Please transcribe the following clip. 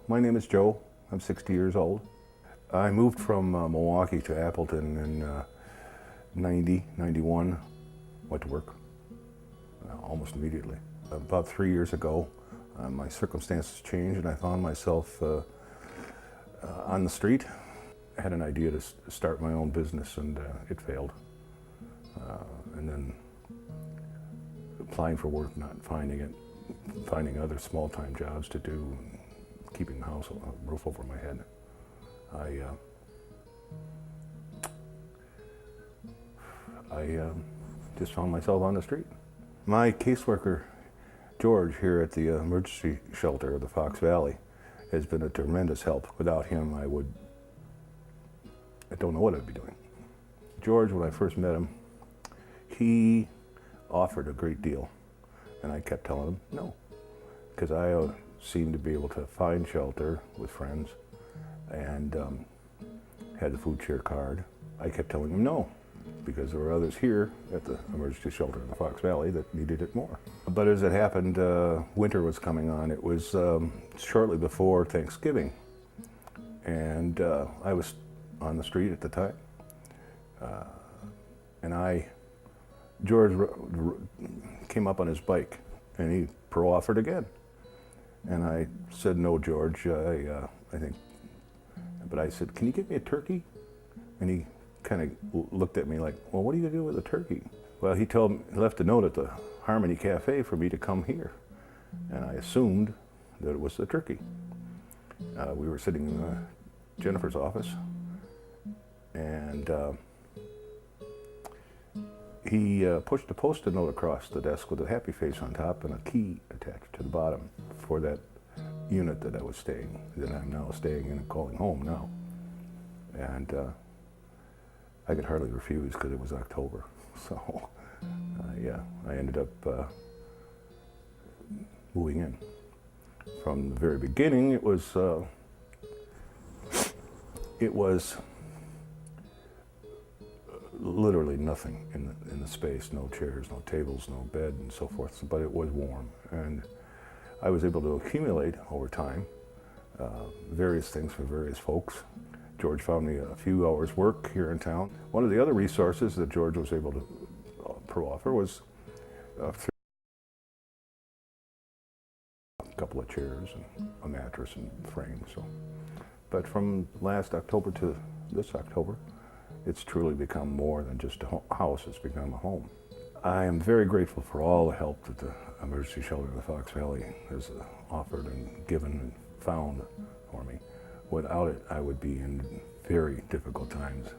My name is Joe. I'm 60 years old. I moved from Milwaukee to Appleton in 91. Went to work almost immediately. About 3 years ago, my circumstances changed and I found myself on the street. I had an idea to start my own business and it failed. And then applying for work, not finding it, finding other small-time jobs to do, keeping the house, a roof over my head. I just found myself on the street. My caseworker, George, here at the emergency shelter of the Fox Valley, has been a tremendous help. Without him, I don't know what I'd be doing. George, when I first met him, he offered a great deal, and I kept telling him no, because I seemed to be able to find shelter with friends and had the food share card. I kept telling him no, because there were others here at the emergency shelter in the Fox Valley that needed it more. But as it happened, winter was coming on. It was shortly before Thanksgiving, and I was on the street at the time, and George came up on his bike, and he pro-offered again. And I said, no, George, I think, but I said, can you get me a turkey? And he kind of looked at me like, well, what are you gonna do with a turkey? Well, he left a note at the Harmony Cafe for me to come here. And I assumed that it was the turkey. We were sitting in Jennifer's office, and he pushed a Post-it note across the desk with a happy face on top and a key attached to the bottom for that unit that I'm now staying in and calling home now. And I could hardly refuse because it was October. So yeah, I ended up moving in. From the very beginning, it was literally nothing in the space, no chairs, no tables, no bed, and so forth, but it was warm. And I was able to accumulate over time various things for various folks. George found me a few hours work here in town. One of the other resources that George was able to pro-offer was a couple of chairs and a mattress and frame. But from last October to this October, it's truly become more than just a house, it's become a home. I am very grateful for all the help that the emergency shelter of the Fox Valley has offered and given and found for me. Without it, I would be in very difficult times.